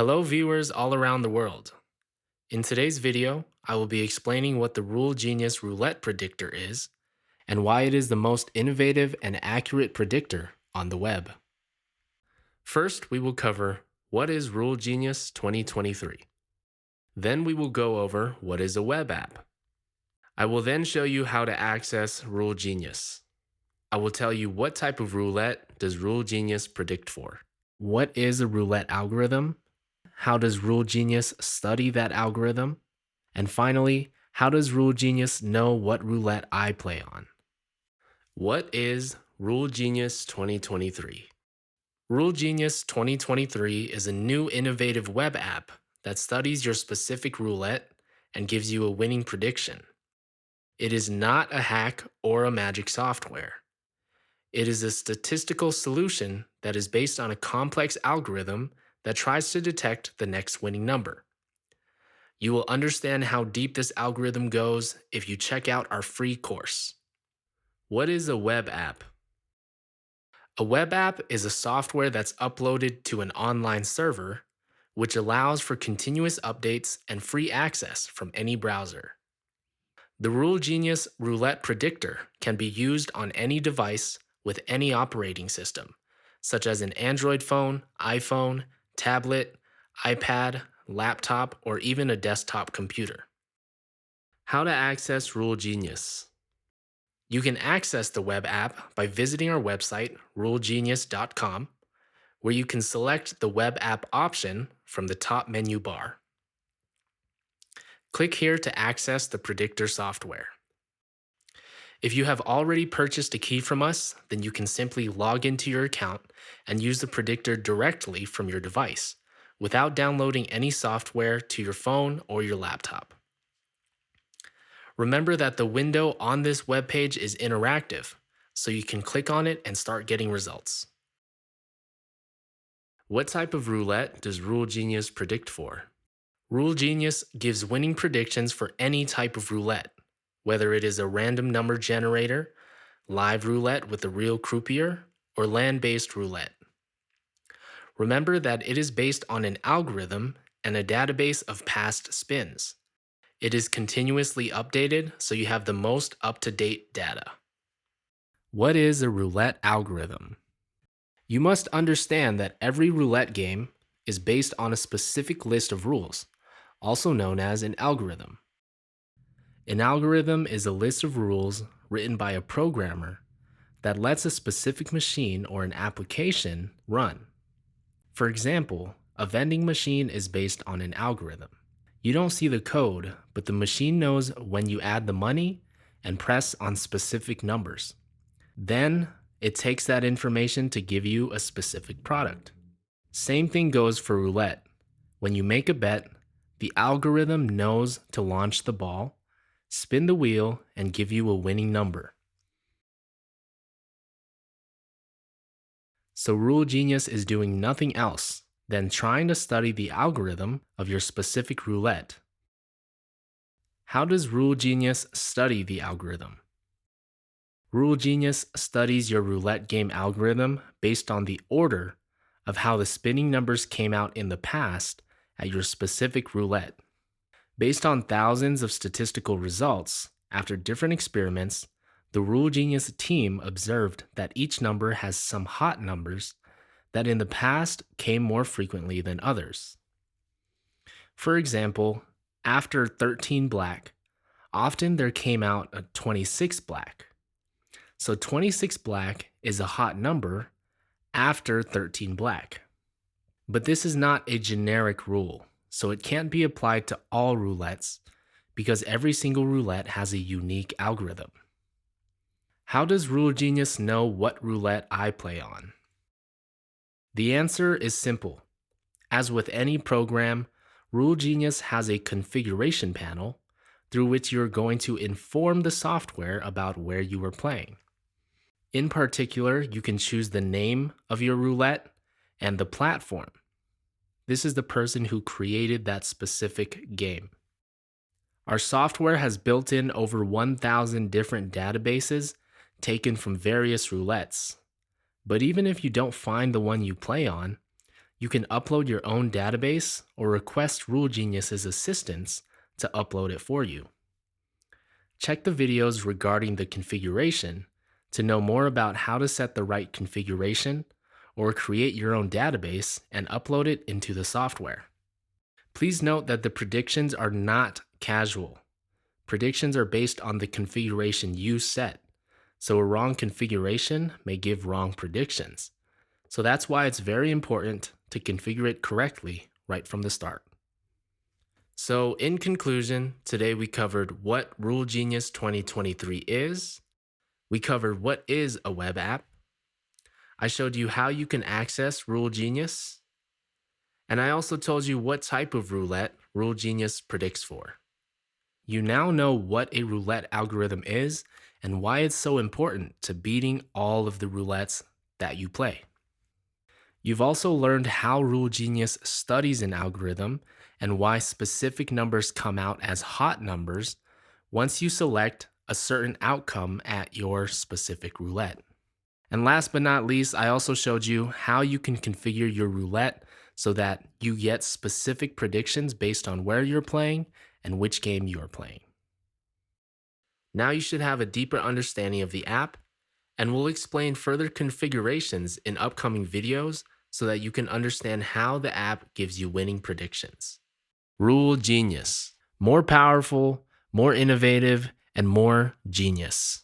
Hello viewers all around the world. In today's video, I will be explaining what the RouleGENIUS Roulette Predictor is and why it is the most innovative and accurate predictor on the web. First, we will cover what is RouleGENIUS 2023. Then we will go over what is a web app. I will then show you how to access RouleGENIUS. I will tell you what type of roulette does RouleGENIUS predict for. What is a roulette algorithm? How does RouleGENIUS study that algorithm? And finally, how does RouleGENIUS know what roulette I play on? What is RouleGENIUS 2023? RouleGENIUS 2023 is a new innovative web app that studies your specific roulette and gives you a winning prediction. It is not a hack or a magic software. It is a statistical solution that is based on a complex algorithm that tries to detect the next winning number. You will understand how deep this algorithm goes if you check out our free course. What is a web app? A web app is a software that's uploaded to an online server, which allows for continuous updates and free access from any browser. The RouleGENIUS Roulette Predictor can be used on any device with any operating system, such as an Android phone, iPhone, tablet, iPad, laptop, or even a desktop computer. How to access RouleGENIUS. You can access the web app by visiting our website, RouleGenius.com, where you can select the web app option from the top menu bar. Click here to access the predictor software. If you have already purchased a key from us, then you can simply log into your account and use the predictor directly from your device, without downloading any software to your phone or your laptop. Remember that the window on this web page is interactive, so you can click on it and start getting results. What type of roulette does RouleGENIUS predict for? RouleGENIUS gives winning predictions for any type of roulette, whether it is a random number generator, live roulette with a real croupier, or land-based roulette. Remember that it is based on an algorithm and a database of past spins. It is continuously updated, so you have the most up-to-date data. What is a roulette algorithm? You must understand that every roulette game is based on a specific list of rules, also known as an algorithm. An algorithm is a list of rules written by a programmer that lets a specific machine or an application run. For example, a vending machine is based on an algorithm. You don't see the code, but the machine knows when you add the money and press on specific numbers. Then, it takes that information to give you a specific product. Same thing goes for roulette. When you make a bet, the algorithm knows to launch the ball, spin the wheel, and give you a winning number. So RouleGENIUS is doing nothing else than trying to study the algorithm of your specific roulette. How does RouleGENIUS study the algorithm? RouleGENIUS studies your roulette game algorithm based on the order of how the spinning numbers came out in the past at your specific roulette. Based on thousands of statistical results, after different experiments, the RouleGENIUS team observed that each number has some hot numbers that in the past came more frequently than others. For example, after 13 black, often there came out a 26 black. So 26 black is a hot number after 13 black. But this is not a generic rule, so it can't be applied to all roulettes because every single roulette has a unique algorithm. How does RouleGENIUS know what roulette I play on? The answer is simple. As with any program, RouleGENIUS has a configuration panel through which you're going to inform the software about where you are playing. In particular, you can choose the name of your roulette and the platform. This is the person who created that specific game. Our software has built in over 1,000 different databases taken from various roulettes. But even if you don't find the one you play on, You can upload your own database or request RouleGenius's assistance to upload it for you. Check the videos regarding the configuration to know more about how to set the right configuration or create your own database and upload it into the software. Please note that the predictions are not casual. Predictions are based on the configuration you set, so a wrong configuration may give wrong predictions. So that's why it's very important to configure it correctly right from the start. So in conclusion, today we covered what RouleGenius 2023 is. We covered what is a web app. I showed you how you can access RouleGenius. And I also told you what type of roulette RouleGenius predicts for. You now know what a roulette algorithm is and why it's so important to beating all of the roulettes that you play. You've also learned how RouleGenius studies an algorithm and why specific numbers come out as hot numbers once you select a certain outcome at your specific roulette. And last but not least, I also showed you how you can configure your roulette so that you get specific predictions based on where you're playing and which game you're playing. Now you should have a deeper understanding of the app, and we'll explain further configurations in upcoming videos so that you can understand how the app gives you winning predictions. RouleGenius. More powerful, more innovative, and more genius.